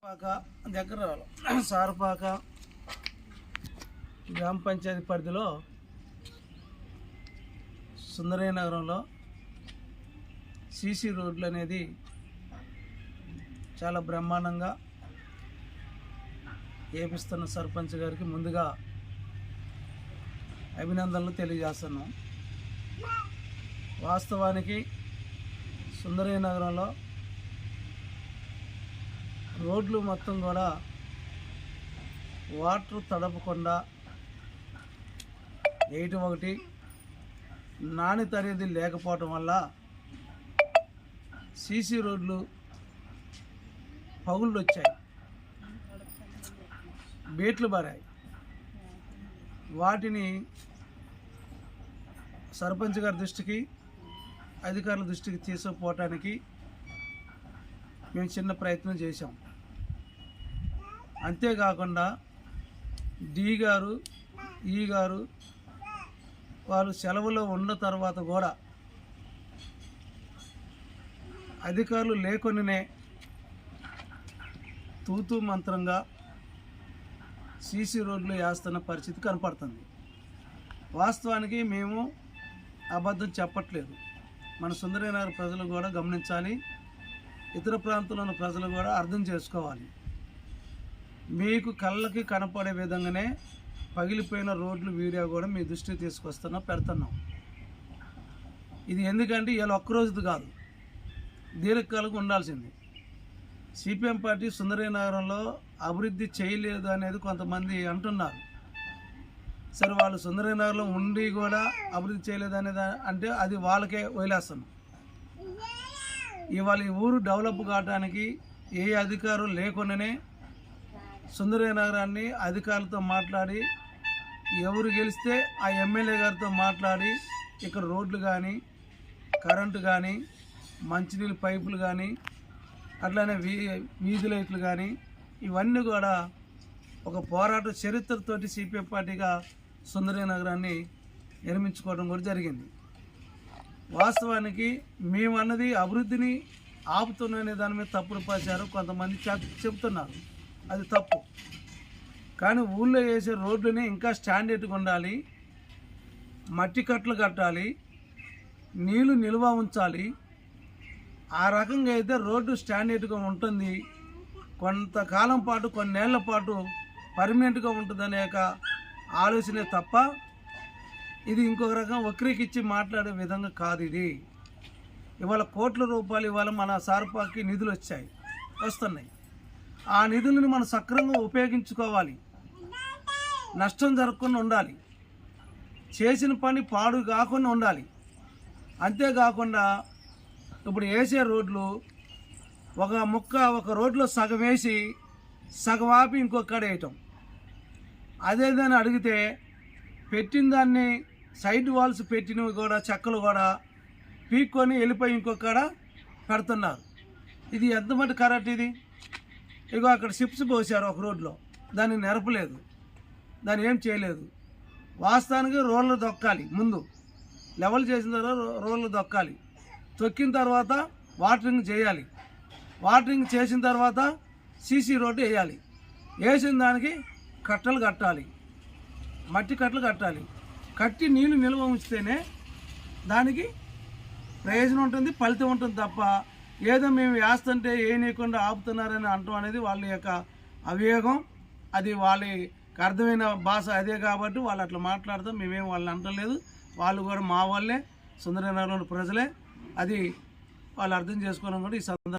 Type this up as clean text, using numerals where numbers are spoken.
సారపాక దగ్గర సారపాక గ్రామ పంచాయతీ పరిధిలో సుందరయ్య నగరంలో సీసీ రోడ్లు అనేది చాలా బ్రహ్మాండంగా ఏపిస్తున్న సర్పంచ్ గారికి ముందుగా అభినందనలు తెలియజేస్తున్నాం. వాస్తవానికి సుందరయ్య నగరంలో రోడ్లు మొత్తం కూడా వాటర్ తడపకుండా వేయటం ఒకటి, నాణ్యత అనేది లేకపోవటం వల్ల సీసీ రోడ్లు పగుళ్ళు వచ్చాయి, బేట్లు బారాయి. వాటిని సర్పంచ్ గారి దృష్టికి, అధికారుల దృష్టికి తీసుకుపోవటానికి మేము చిన్న ప్రయత్నం చేశాం. అంతేకాకుండా డి గారు, ఈ గారు వాళ్ళు సెలవులో ఉన్న తర్వాత కూడా అధికారులు లేకొనినే తూతూ మంత్రంగా సీసీ రోడ్లు వేస్తున్న పరిస్థితి కనపడుతుంది. వాస్తవానికి మేము అబద్ధం చెప్పట్లేదు. మన సుందరయ్య నగర్ ప్రజలు కూడా గమనించాలి, ఇతర ప్రాంతంలో ఉన్న ప్రజలు కూడా అర్థం చేసుకోవాలి. మీకు కళ్ళకి కనపడే విధంగానే పగిలిపోయిన రోడ్లు వీడియో కూడా మీ దృష్టికి పెడుతున్నాం. ఇది ఎందుకంటే ఇలా ఒక్కరోజుది కాదు, దీర్ఘకాలంగా ఉండాల్సింది. సిపిఎం పార్టీ సుందరయ్య నగరంలో అభివృద్ధి చేయలేదు అనేది కొంతమంది అంటున్నారు. సరే, వాళ్ళు సుందరయ్య నగరంలో ఉండి కూడా అభివృద్ధి చేయలేదు అనేది అంటే అది వాళ్ళకే వదిలేస్తున్నాం. ఇవాళ ఈ ఊరు డెవలప్ కావడానికి ఏ అధికారులు లేకుండానే సుందరయ్య నగరాన్ని అధికారులతో మాట్లాడి, ఎవరు గెలిస్తే ఆ ఎమ్మెల్యే గారితో మాట్లాడి ఇక్కడ రోడ్లు కానీ, కరెంటు కానీ, మంచినీళ్ళ పైపులు కానీ, అట్లానే వీధి లైట్లు కానీ ఇవన్నీ కూడా ఒక పోరాట చరిత్రతోటి సిపిఎం పార్టీగా సుందరయ్య నగరాన్ని నిర్మించుకోవడం కూడా జరిగింది. వాస్తవానికి మేమన్నది అభివృద్ధిని ఆపుతున్ననే దాని మీద తప్పుడు ప్రచారం కొంతమంది చెప్తున్నారు. అది తప్పు. కానీ ఊళ్ళో వేసే రోడ్లని ఇంకా స్టాండర్డ్గా ఉండాలి, మట్టి కట్టలు కట్టాలి, నీళ్లు నిల్వ ఉంచాలి. ఆ రకంగా అయితే రోడ్డు స్టాండర్డ్గా ఉంటుంది, కొంతకాలం పాటు, కొన్నేళ్ల పాటు పర్మనెంట్గా ఉంటుందనే ఆలోచనే తప్ప ఇది ఇంకొక రకం వక్రీకిచ్చి మాట్లాడే విధంగా కాదు. ఇది ఇవాళ కోట్ల రూపాయలు ఇవాళ మన సారపాకి నిధులు వస్తున్నాయి. ఆ నిధులను మనం సక్రమంగా ఉపయోగించుకోవాలి, నష్టం జరగకుండా ఉండాలి, చేసిన పని పాడు కాకుండా ఉండాలి. అంతేకాకుండా ఇప్పుడు వేసే రోడ్లు ఒక రోడ్లో సగం వేసి సగం ఆపి ఇంకొకడ వేయటం. అదేదని అడిగితే పెట్టిన దాన్ని సైడ్ వాల్స్ పెట్టినవి కూడా చెక్కలు కూడా పీక్కొని వెళ్ళిపోయి ఇంకొకడ పెడుతున్నారు. ఇది ఎంతమంది కరెక్ట్? ఇది ఇగో అక్కడ షిప్స్ పోసారు ఒక రోడ్లో, దాన్ని నెరపలేదు, దాన్ని ఏం చేయలేదు. వాస్తవానికి రోడ్లు దొక్కాలి, ముందు లెవెల్ చేసిన తర్వాత రోడ్లు దొక్కాలి, తొక్కిన తర్వాత వాటరింగ్ చేయాలి, వాటరింగ్ చేసిన తర్వాత సీసీ రోడ్డు వేయాలి. వేసిన దానికి కట్టలు కట్టాలి, మట్టి కట్టలు కట్టాలి. కట్టి నీళ్ళు నిల్వ ఉంచితేనే దానికి ప్రయోజనం ఉంటుంది, ఫలితం ఉంటుంది. తప్ప ఏదో మేము వేస్తుంటే వేయనీయకుండా ఆపుతున్నారని అంటాం అనేది వాళ్ళ యొక్క అవివేకం. అది వాళ్ళకి అర్థమైన భాష అదే కాబట్టి వాళ్ళు అట్లా మాట్లాడతాం. మేమేం వాళ్ళని అంటలేదు, వాళ్ళు కూడా మా వాళ్ళే, సుందరయ్య నగరంలో ప్రజలే. అది వాళ్ళు అర్థం చేసుకోవడం కూడా ఈ